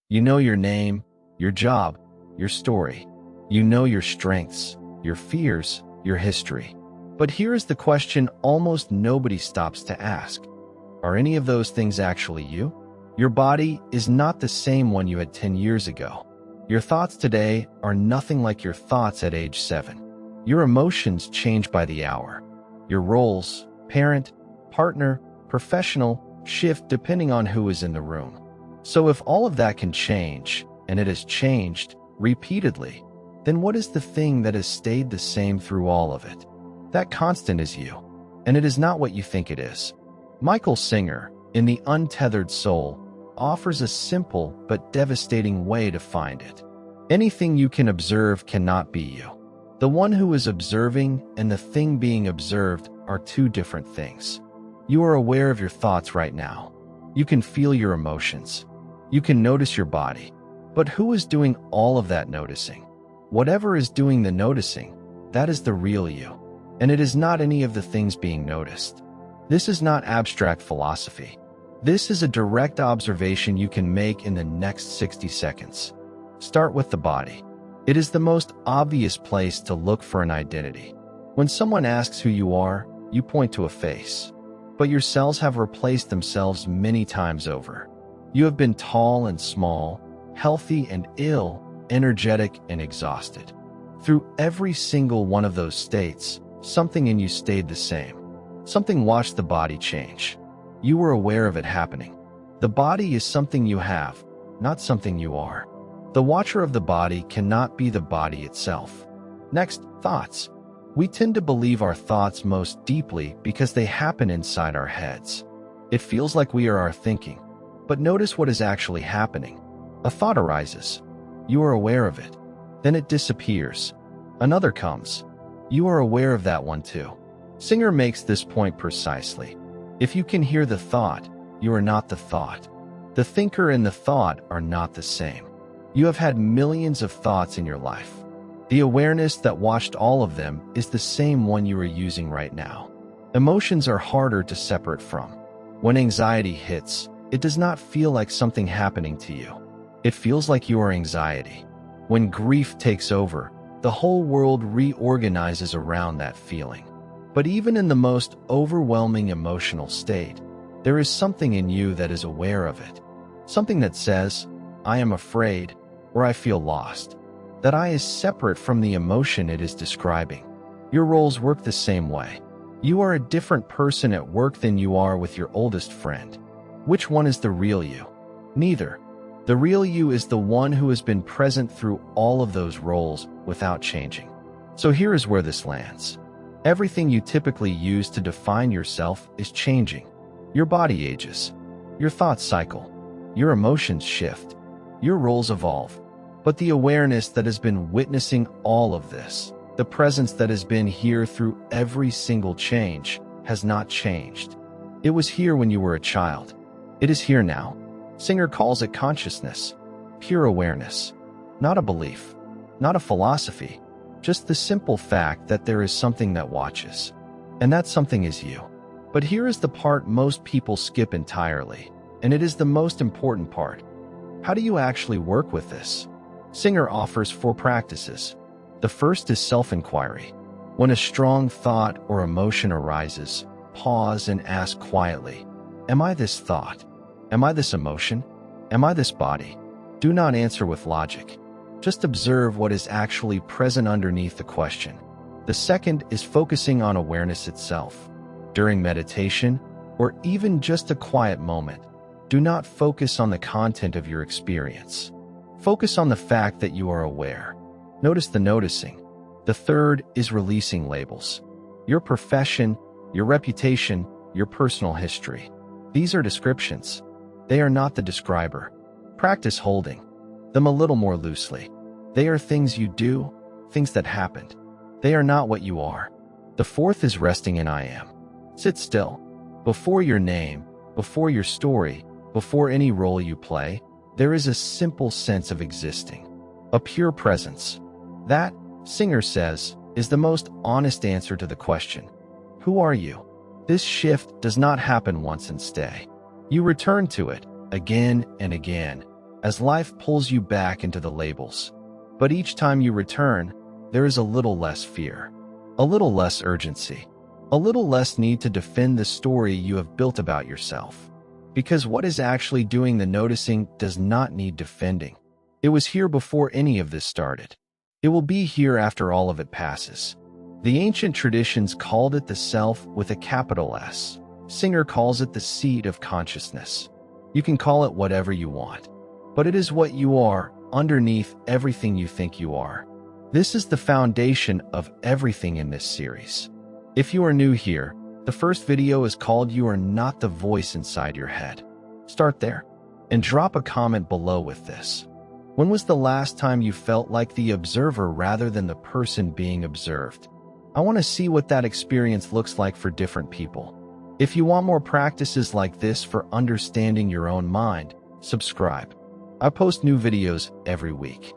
You know your name, your job, your story. You know your strengths, your fears, your history. But here is the question almost nobody stops to ask. Are any of those things actually you? Your body is not the same one you had 10 years ago. Your thoughts today are nothing like your thoughts at age 7. Your emotions change by the hour. Your roles, parent, partner, professional, shift depending on who is in the room. So if all of that can change, and it has changed repeatedly, then what is the thing that has stayed the same through all of it? That constant is you, and it is not what you think it is. Michael Singer, in the Untethered Soul, offers a simple but devastating way to find it. Anything you can observe cannot be you. The one who is observing and the thing being observed are two different things. You are aware of your thoughts right now. You can feel your emotions. You can notice your body. But who is doing all of that noticing? Whatever is doing the noticing, that is the real you. And it is not any of the things being noticed. This is not abstract philosophy. This is a direct observation you can make in the next 60 seconds. Start with the body. It is the most obvious place to look for an identity. When someone asks who you are, you point to a face. But your cells have replaced themselves many times over. You have been tall and small, healthy and ill, energetic and exhausted. Through every single one of those states, something in you stayed the same. Something watched the body change. You were aware of it happening. The body is something you have, not something you are. The watcher of the body cannot be the body itself. Next, thoughts. We tend to believe our thoughts most deeply because they happen inside our heads. It feels like we are our thinking. But notice what is actually happening. A thought arises. You are aware of it. Then it disappears. Another comes. You are aware of that one too. Singer makes this point precisely. If you can hear the thought, you are not the thought. The thinker and the thought are not the same. You have had millions of thoughts in your life. The awareness that watched all of them is the same one you are using right now. Emotions are harder to separate from. When anxiety hits, it does not feel like something happening to you. It feels like you are anxiety. When grief takes over, the whole world reorganizes around that feeling. But even in the most overwhelming emotional state, there is something in you that is aware of it. Something that says, I am afraid, or I feel lost. That I is separate from the emotion it is describing. Your roles work the same way. You are a different person at work than you are with your oldest friend. Which one is the real you? Neither. The real you is the one who has been present through all of those roles without changing. So here is where this lands. Everything you typically use to define yourself is changing. Your body ages. Your thoughts cycle. Your emotions shift. Your roles evolve. But the awareness that has been witnessing all of this, the presence that has been here through every single change, has not changed. It was here when you were a child. It is here now. Singer calls it consciousness, pure awareness, not a belief, not a philosophy, just the simple fact that there is something that watches. And that something is you. But here is the part most people skip entirely, and it is the most important part. How do you actually work with this? Singer offers 4 practices. The first is self-inquiry. When a strong thought or emotion arises, pause and ask quietly, am I this thought? Am I this emotion? Am I this body? Do not answer with logic. Just observe what is actually present underneath the question. The second is focusing on awareness itself. During meditation, or even just a quiet moment, do not focus on the content of your experience. Focus on the fact that you are aware. Notice the noticing. The third is releasing labels. Your profession, your reputation, your personal history. These are descriptions. They are not the describer. Practice holding them a little more loosely. They are things you do, things that happened. They are not what you are. The fourth is resting in I am. Sit still. Before your name, before your story, before any role you play, there is a simple sense of existing. A pure presence. That, Singer says, is the most honest answer to the question, who are you? This shift does not happen once and stay. You return to it, again and again, as life pulls you back into the labels. But each time you return, there is a little less fear, a little less urgency, a little less need to defend the story you have built about yourself. Because what is actually doing the noticing does not need defending. It was here before any of this started. It will be here after all of it passes. The ancient traditions called it the self with a capital S. Singer calls it the seat of consciousness. You can call it whatever you want, but it is what you are underneath everything you think you are. This is the foundation of everything in this series. If you are new here, the first video is called You Are Not the Voice Inside Your Head. Start there and drop a comment below with this. When was the last time you felt like the observer rather than the person being observed? I want to see what that experience looks like for different people. If you want more practices like this for understanding your own mind, subscribe. I post new videos every week.